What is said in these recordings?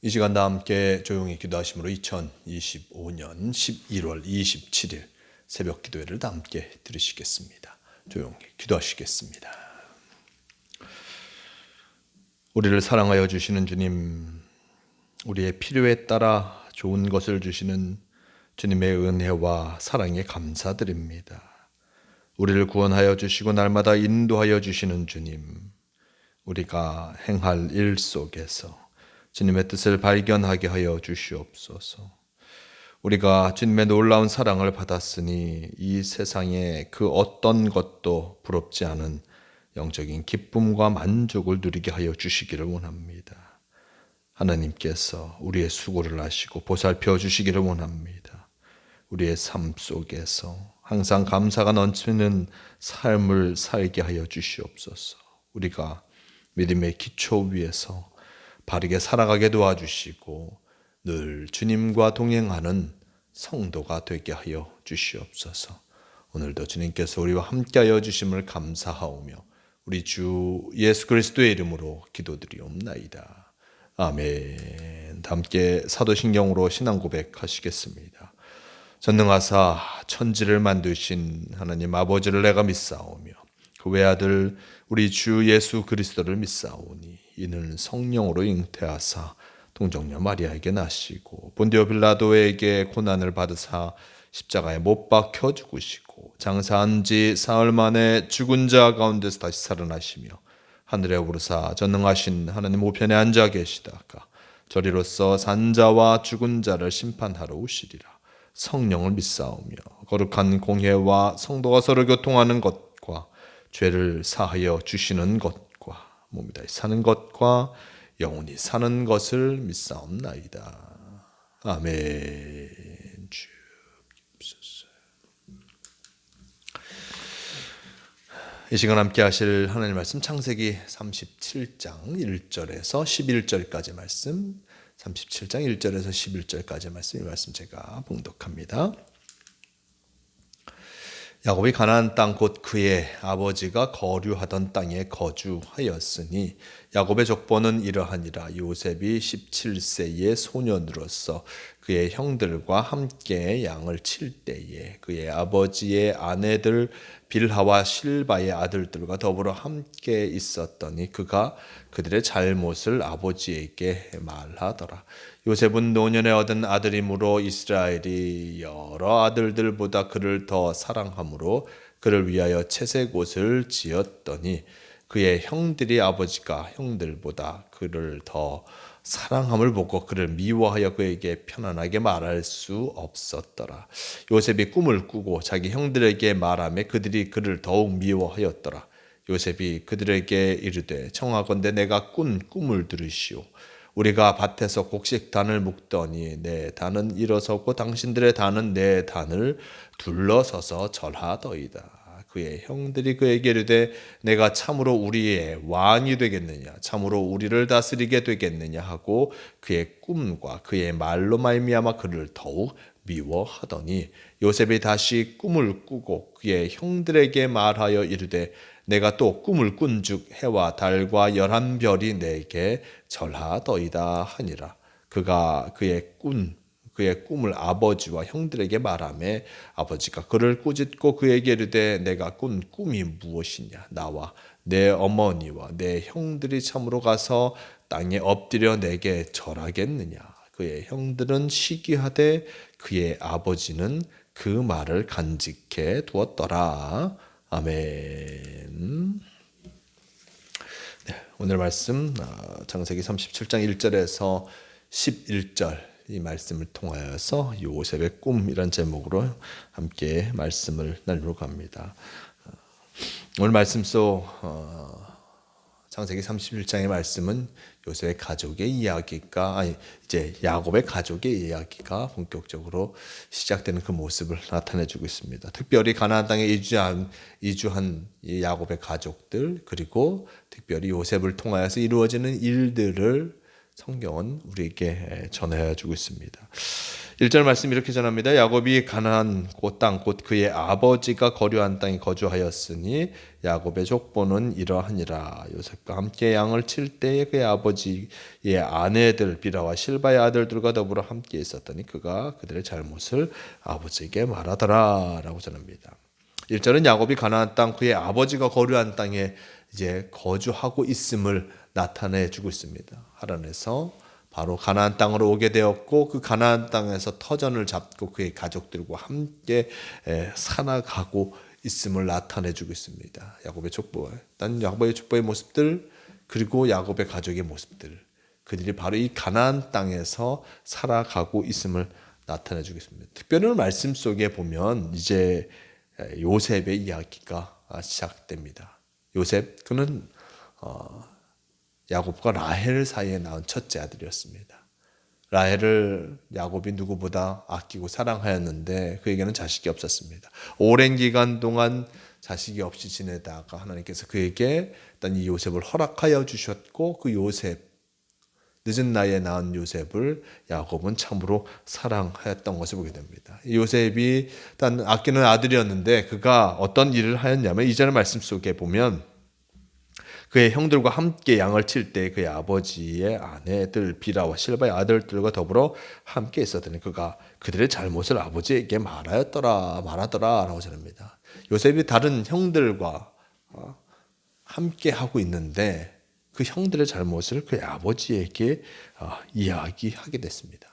이 시간 다 함께 조용히 기도하심으로 2025년 11월 27일 새벽 기도회를 다 함께 들으시겠습니다. 조용히 기도하시겠습니다. 우리를 사랑하여 주시는 주님, 우리의 필요에 따라 좋은 것을 주시는 주님의 은혜와 사랑에 감사드립니다. 우리를 구원하여 주시고 날마다 인도하여 주시는 주님, 우리가 행할 일 속에서 주님의 뜻을 발견하게 하여 주시옵소서. 우리가 주님의 놀라운 사랑을 받았으니 이 세상에 그 어떤 것도 부럽지 않은 영적인 기쁨과 만족을 누리게 하여 주시기를 원합니다. 하나님께서 우리의 수고를 아시고 보살펴 주시기를 원합니다. 우리의 삶 속에서 항상 감사가 넘치는 삶을 살게 하여 주시옵소서. 우리가 믿음의 기초 위에서 바르게 살아가게 도와주시고 늘 주님과 동행하는 성도가 되게 하여 주시옵소서. 오늘도 주님께서 우리와 함께하여 주심을 감사하오며 우리 주 예수 그리스도의 이름으로 기도드리옵나이다. 아멘. 함께 사도신경으로 신앙 고백하시겠습니다. 전능하사 천지를 만드신 하나님 아버지를 내가 믿사오며 그 외아들 우리 주 예수 그리스도를 믿사오니 이는 성령으로 잉태하사 동정녀 마리아에게 나시고 본디오 빌라도에게 고난을 받으사 십자가에 못 박혀 죽으시고 장사한 지 사흘 만에 죽은 자 가운데서 다시 살아나시며 하늘에 오르사 전능하신 하나님 우편에 앉아 계시다가 저리로서 산자와 죽은 자를 심판하러 오시리라. 성령을 믿사오며 거룩한 공회와 성도가 서로 교통하는 것과 죄를 사하여 주시는 것과 몸이 다시 사는 것과 영원히 사는 것을 믿사옵나이다. 아멘. 주옵소서. 이 시간 함께 하실 하나님 말씀 창세기 37장 1절에서 11절까지 말씀, 37장 1절에서 11절까지 말씀, 이 말씀 제가 봉독합니다. 야곱이 가나안 땅 곧 그의 아버지가 거류하던 땅에 거주하였으니 야곱의 족보는 이러하니라. 요셉이 17세의 소년으로서 그의 형들과 함께 양을 칠 때에 그의 아버지의 아내들 빌하와 실바의 아들들과 더불어 함께 있었더니 그가 그들의 잘못을 아버지에게 말하더라. 요셉은 노년에 얻은 아들이므로 이스라엘이 여러 아들들보다 그를 더 사랑하므로 그를 위하여 채색 옷을 지었더니 그의 형들이 아버지가 형들보다 그를 더 사랑함을 보고 그를 미워하여 그에게 편안하게 말할 수 없었더라. 요셉이 꿈을 꾸고 자기 형들에게 말하며 그들이 그를 더욱 미워하였더라. 요셉이 그들에게 이르되 청하건대 내가 꾼 꿈을 들으시오. 우리가 밭에서 곡식단을 묶더니 내 단은 일어섰고 당신들의 단은 내 단을 둘러서서 절하더이다. 그의 형들이 그에게 이르되 내가 참으로 우리의 왕이 되겠느냐, 참으로 우리를 다스리게 되겠느냐 하고 그의 꿈과 그의 말로 말미암아 그를 더욱 미워하더니 요셉이 다시 꿈을 꾸고 그의 형들에게 말하여 이르되 내가 또 꿈을 꾼즉 해와 달과 11별이 내게 절하더이다 하니라. 그가 그의 꿈을 아버지와 형들에게 말하매 아버지가 그를 꾸짖고 그에게 이르되 내가 꾼 꿈이 무엇이냐. 나와 내 어머니와 내 형들이 참으로 가서 땅에 엎드려 내게 절하겠느냐. 그의 형들은 시기하되 그의 아버지는 그 말을 간직해 두었더라. 아멘. 네, 오늘 말씀 창세기 37장 1절에서 11절 이 말씀을 통하여서 요셉의 꿈이란 제목으로 함께 말씀을 나누려고 합니다. 오늘 말씀 속 창세기 37장의 말씀은 요셉의 가족의 이야기가 이제 야곱의 가족의 이야기가 본격적으로 시작되는 그 모습을 나타내주고 있습니다. 특별히 가나안 땅에 이주한 이 야곱의 가족들, 그리고 특별히 요셉을 통하여서 이루어지는 일들을 성경은 우리에게 전해주고 있습니다. 1절 말씀 이렇게 전합니다. 야곱이 가나안 땅 곧 그의 아버지가 거류한 땅에 거주하였으니 야곱의 족보는 이러하니라. 요셉과 함께 양을 칠 때에 그의 아버지의 아내들 비라와 실바의 아들들과 더불어 함께 있었더니 그가 그들의 잘못을 아버지에게 말하더라 라고 전합니다. 1절은 야곱이 가나안 땅 그의 아버지가 거류한 땅에 이제 거주하고 있음을 나타내 주고 있습니다. 하란에서 바로 가나안 땅으로 오게 되었고 그 가나안 땅에서 터전을 잡고 그의 가족들과 함께 살아가고 있음을 나타내 주고 있습니다. 야곱의 족보, 난 야곱의 족보의 모습들 그리고 야곱의 가족의 모습들, 그들이 바로 이 가나안 땅에서 살아가고 있음을 나타내 주겠습니다. 특별히 말씀 속에 보면 이제 요셉의 이야기가 시작됩니다. 요셉 그는 야곱과 라헬 사이에 낳은 첫째 아들이었습니다. 라헬을 야곱이 누구보다 아끼고 사랑하였는데 그에게는 자식이 없었습니다. 오랜 기간 동안 자식이 없이 지내다가 하나님께서 그에게 일단 이 요셉을 허락하여 주셨고 그 요셉, 늦은 나이에 낳은 요셉을 야곱은 참으로 사랑하였던 것을 보게 됩니다. 요셉이 일단 아끼는 아들이었는데 그가 어떤 일을 하였냐면 이전의 말씀 속에 보면 그의 형들과 함께 양을 칠 때 그의 아버지의 아내들 비라와 실바의 아들들과 더불어 함께 있었더니 그가 그들의 잘못을 아버지에게 말하더라라고 전합니다. 요셉이 다른 형들과 함께 하고 있는데 그 형들의 잘못을 그의 아버지에게 이야기하게 됐습니다.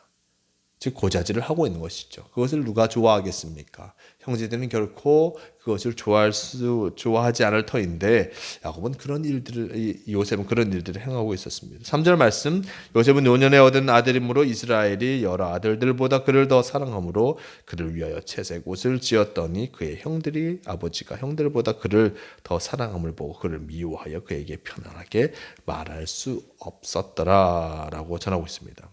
즉 고자질을 하고 있는 것이죠. 그것을 누가 좋아하겠습니까? 형제들은 결코 그것을 좋아하지 않을 터인데 야곱은 그런 일들을 요셉은 그런 일들을 행하고 있었습니다. 3절 말씀 요셉은 노년에 얻은 아들이므로 이스라엘이 여러 아들들보다 그를 더 사랑하므로 그를 위하여 채색 옷을 지었더니 그의 형들이 아버지가 형들보다 그를 더 사랑함을 보고 그를 미워하여 그에게 편안하게 말할 수 없었더라라고 전하고 있습니다.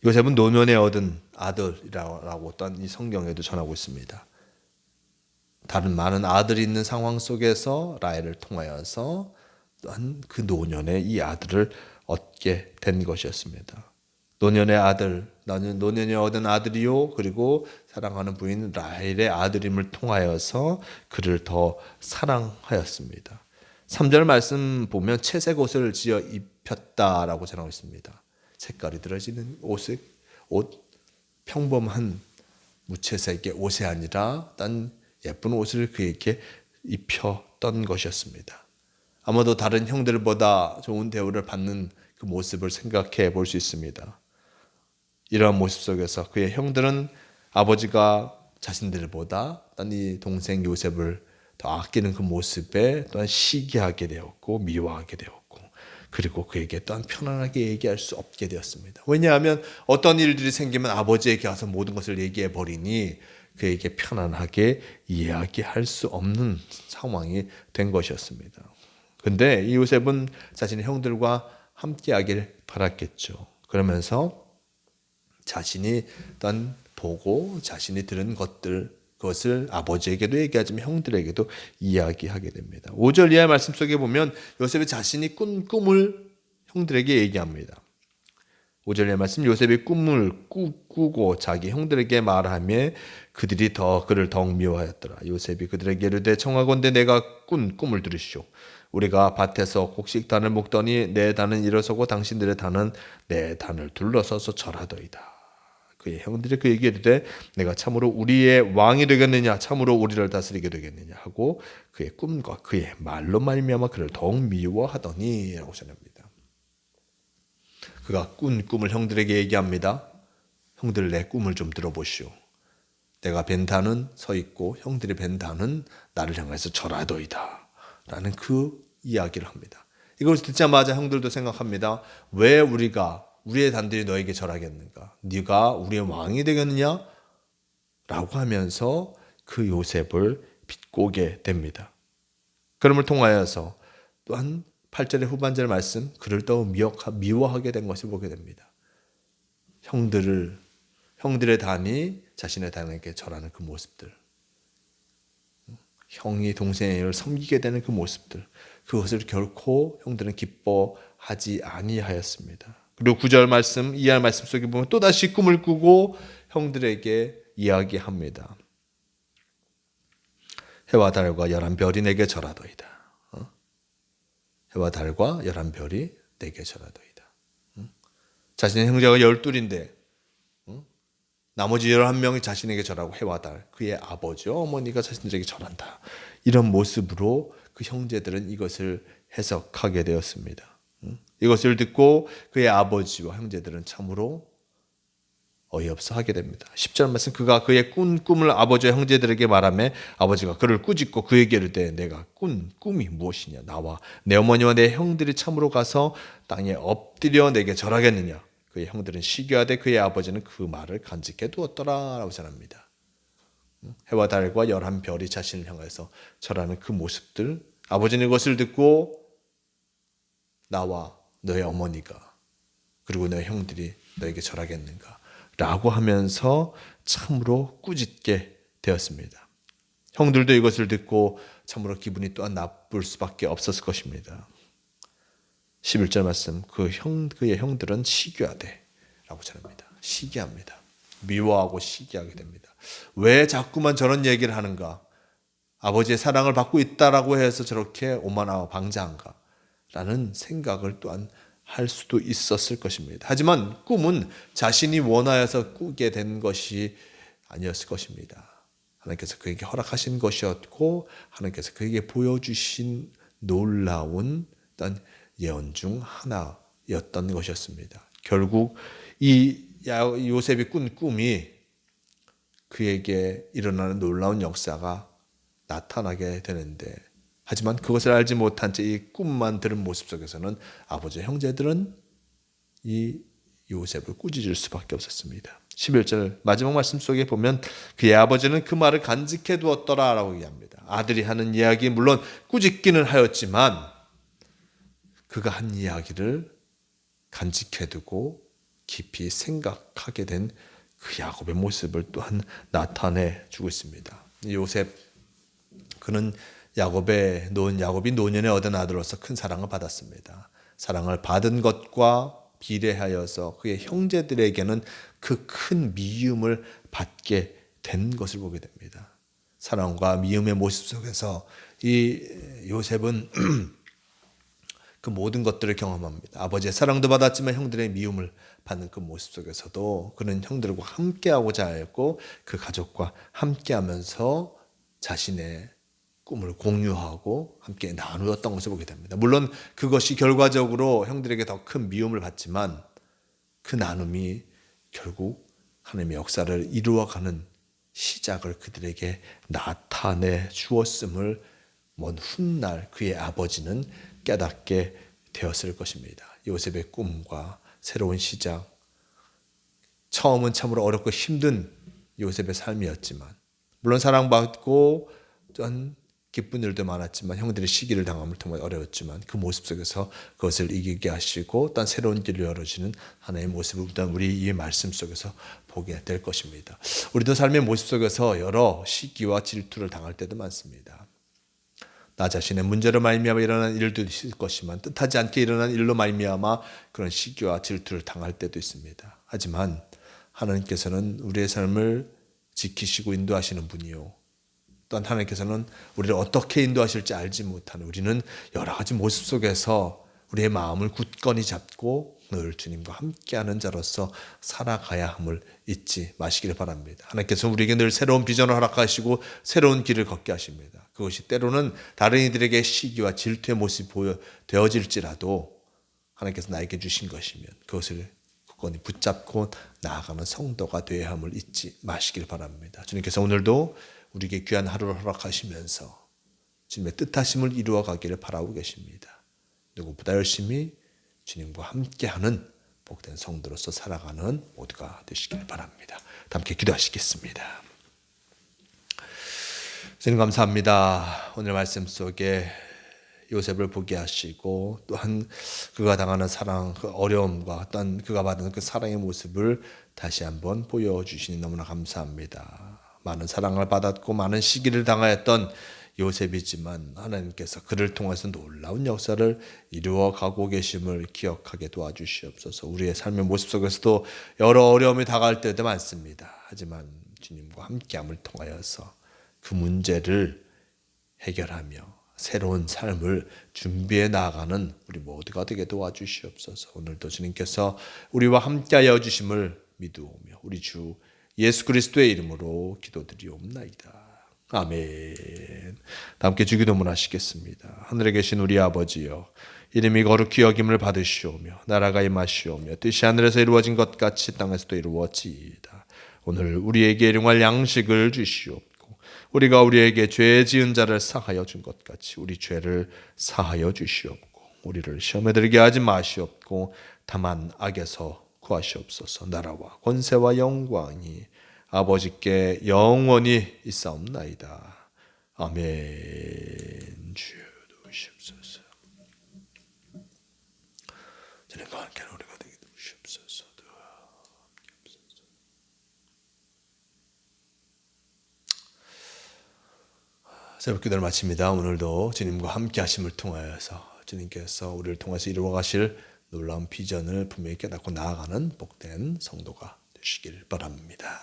요셉은 노년에 얻은 아들이라고 또한 이 성경에도 전하고 있습니다. 다른 많은 아들이 있는 상황 속에서 라헬을 통하여서 또한 그 노년에 이 아들을 얻게 된 것이었습니다. 노년의 아들, 노년에 얻은 아들이요 그리고 사랑하는 부인 라헬의 아들임을 통하여서 그를 더 사랑하였습니다. 3절 말씀 보면 채색 옷을 지어 입혔다라고 전하고 있습니다. 색깔이 들어지는 옷, 평범한 무채색의 옷이 아니라 딴 예쁜 옷을 그에게 입혔던 것이었습니다. 아마도 다른 형들보다 좋은 대우를 받는 그 모습을 생각해 볼 수 있습니다. 이러한 모습 속에서 그의 형들은 아버지가 자신들보다 딴 이 동생 요셉을 더 아끼는 그 모습에 또한 시기하게 되었고 미워하게 되었고 그리고 그에게 또한 편안하게 얘기할 수 없게 되었습니다. 왜냐하면 어떤 일들이 생기면 아버지에게 가서 모든 것을 얘기해 버리니 그에게 편안하게 이야기할 수 없는 상황이 된 것이었습니다. 근데 이 요셉은 자신의 형들과 함께하길 바랐겠죠. 그러면서 자신이 일단 보고 자신이 들은 것들 그것을 아버지에게도 얘기하지만 형들에게도 이야기하게 됩니다. 5절 이하 말씀 속에 보면 요셉이 자신이 꾼 꿈을 형들에게 얘기합니다. 5절 이하 말씀 요셉이 꿈을 꾸고 자기 형들에게 말하며 그들이 그를 더욱 미워하였더라. 요셉이 그들에게 이르되 청하건대 내가 꾼 꿈을 들으시오. 우리가 밭에서 곡식단을 묶더니 내 단은 일어서고 당신들의 단은 내 단을 둘러서서 절하더이다. 그의 형들이 그에게 이르되 내가 참으로 우리의 왕이 되겠느냐 참으로 우리를 다스리게 되겠느냐 하고 그의 꿈과 그의 말로 말미암아 그를 더욱 미워하더니 라고 전합니다. 그가 꾼 꿈을 형들에게 얘기합니다. 형들 내 꿈을 좀 들어보시오. 내가 벤 단은 서 있고 형들이 벤 단은 나를 향해서 절하더이다 라는 그 이야기를 합니다. 이것을 듣자마자 형들도 생각합니다. 왜 우리의 단들이 너에게 절하겠는가? 네가 우리의 왕이 되겠느냐? 라고 하면서 그 요셉을 비꼬게 됩니다. 그럼을 통하여서 또한 8절의 후반절 말씀 그를 더욱 미워하게 된 것을 보게 됩니다. 형들의 단이 자신의 단에게 절하는 그 모습들, 형이 동생을 섬기게 되는 그 모습들, 그것을 결코 형들은 기뻐하지 아니하였습니다. 그리고 9절 말씀, 이하 말씀 속에 보면 또다시 꿈을 꾸고 형들에게 이야기합니다. 해와 달과 11별이 내게 절하도이다. 해와 달과 11별이 내게 절하도이다. 자신의 형제가 12인데 나머지 11명이 자신에게 절하고 해와 달, 그의 아버지, 어머니가 자신들에게 절한다. 이런 모습으로 그 형제들은 이것을 해석하게 되었습니다. 이것을 듣고 그의 아버지와 형제들은 참으로 어이없어 하게 됩니다. 10절 말씀, 그가 그의 꾼 꿈을 아버지와 형제들에게 말하며 아버지가 그를 꾸짖고 그에게 이르되 내가 꾼 꿈이 무엇이냐, 나와 내 어머니와 내 형들이 참으로 가서 땅에 엎드려 내게 절하겠느냐. 그의 형들은 시기하되 그의 아버지는 그 말을 간직해 두었더라 라고 전합니다. 해와 달과 11별이 자신을 향해서 절하는 그 모습들, 아버지는 이것을 듣고 나와 너의 어머니가 그리고 너의 형들이 너에게 절하겠는가 라고 하면서 참으로 꾸짖게 되었습니다. 형들도 이것을 듣고 참으로 기분이 또한 나쁠 수밖에 없었을 것입니다. 11절 말씀, 그의 형들은 시기하되 라고 전합니다. 시기합니다. 미워하고 시기하게 됩니다. 왜 자꾸만 저런 얘기를 하는가? 아버지의 사랑을 받고 있다라고 해서 저렇게 오만하고 방자한가? 라는 생각을 또한 할 수도 있었을 것입니다. 하지만 꿈은 자신이 원하여서 꾸게 된 것이 아니었을 것입니다. 하나님께서 그에게 허락하신 것이었고 하나님께서 그에게 보여주신 놀라운 어떤 예언 중 하나였던 것이었습니다. 결국 이 요셉이 꾼 꿈이 그에게 일어나는 놀라운 역사가 나타나게 되는데, 하지만 그것을 알지 못한 채 이 꿈만 들은 모습 속에서는 아버지의 형제들은 이 요셉을 꾸짖을 수밖에 없었습니다. 11절 마지막 말씀 속에 보면 그의 아버지는 그 말을 간직해 두었더라 라고 얘기합니다. 아들이 하는 이야기, 물론 꾸짖기는 하였지만 그가 한 이야기를 간직해 두고 깊이 생각하게 된 그 야곱의 모습을 또한 나타내 주고 있습니다. 요셉, 그는 야곱이 노년에 얻은 아들로서 큰 사랑을 받았습니다. 사랑을 받은 것과 비례하여서 그의 형제들에게는 그 큰 미움을 받게 된 것을 보게 됩니다. 사랑과 미움의 모습 속에서 이 요셉은 그 모든 것들을 경험합니다. 아버지의 사랑도 받았지만 형들의 미움을 받는 그 모습 속에서도 그는 형들과 함께하고자 하였고 그 가족과 함께하면서 자신의 꿈을 공유하고 함께 나누었던 것을 보게 됩니다. 물론 그것이 결과적으로 형들에게 더 큰 미움을 받지만 그 나눔이 결국 하나님의 역사를 이루어가는 시작을 그들에게 나타내 주었음을 먼 훗날 그의 아버지는 깨닫게 되었을 것입니다. 요셉의 꿈과 새로운 시작, 처음은 참으로 어렵고 힘든 요셉의 삶이었지만, 물론 사랑받고 또한 기쁜 일도 많았지만 형들의 시기를 당함을 통해 어려웠지만 그 모습 속에서 그것을 이기게 하시고 또 새로운 길을 열어주는 하나님의 모습을 우리 이 말씀 속에서 보게 될 것입니다. 우리도 삶의 모습 속에서 여러 시기와 질투를 당할 때도 많습니다. 나 자신의 문제로 말미암아 일어난 일도 있을 것이지만 뜻하지 않게 일어난 일로 말미암아 그런 시기와 질투를 당할 때도 있습니다. 하지만 하나님께서는 우리의 삶을 지키시고 인도하시는 분이요, 또한 하나님께서는 우리를 어떻게 인도하실지 알지 못하는 우리는 여러 가지 모습 속에서 우리의 마음을 굳건히 잡고 늘 주님과 함께하는 자로서 살아가야 함을 잊지 마시기를 바랍니다. 하나님께서 우리에게 늘 새로운 비전을 허락하시고 새로운 길을 걷게 하십니다. 그것이 때로는 다른 이들에게 시기와 질투의 모습이 되어질지라도 하나님께서 나에게 주신 것이면 그것을 굳건히 붙잡고 나아가는 성도가 되어야 함을 잊지 마시기를 바랍니다. 주님께서 오늘도 우리에게 귀한 하루를 허락하시면서 주님의 뜻하심을 이루어가기를 바라고 계십니다. 누구보다 열심히 주님과 함께하는 복된 성도로서 살아가는 모두가 되시기를 바랍니다. 함께 기도하시겠습니다. 주님 감사합니다. 오늘 말씀 속에 요셉을 보게 하시고 또한 그가 당하는 사랑, 그 어려움과 또한 그가 받은 그 사랑의 모습을 다시 한번 보여주시니 너무나 감사합니다. 많은 사랑을 받았고 많은 시기를 당하였던 요셉이지만 하나님께서 그를 통해서 놀라운 역사를 이루어 가고 계심을 기억하게 도와주시옵소서. 우리의 삶의 모습 속에서도 여러 어려움이 다가올 때도 많습니다. 하지만 주님과 함께함을 통하여서 그 문제를 해결하며 새로운 삶을 준비해 나아가는 우리 모두가 되게 도와주시옵소서. 오늘도 주님께서 우리와 함께하여 주심을 믿으오며 우리 주 예수 그리스도의 이름으로 기도드리옵나이다. 아멘. 다 함께 주기도문 하시겠습니다. 하늘에 계신 우리 아버지여, 이름이 거룩히 여김을 받으시오며 나라가 임하시오며 뜻이 하늘에서 이루어진 것 같이 땅에서도 이루어지이다. 오늘 우리에게 일용할 양식을 주시옵고 우리가 우리에게 죄 지은 자를 사하여 준 것 같이 우리 죄를 사하여 주시옵고 우리를 시험에 들게 하지 마시옵고 다만 악에서 구하시옵소서. 나라와 권세와 영광이 아버지께 영원히 있사옵나이다. 아멘. 주여 도우시옵소서. 주님과 함께 우리가 되게 도우시옵소서. 새벽 기도를 마칩니다. 오늘도 주님과 함께 하심을 통하여서 주님께서 우리를 통해서 이루어 가실 놀라운 비전을 분명히 깨닫고 나아가는 복된 성도가 되시길 바랍니다.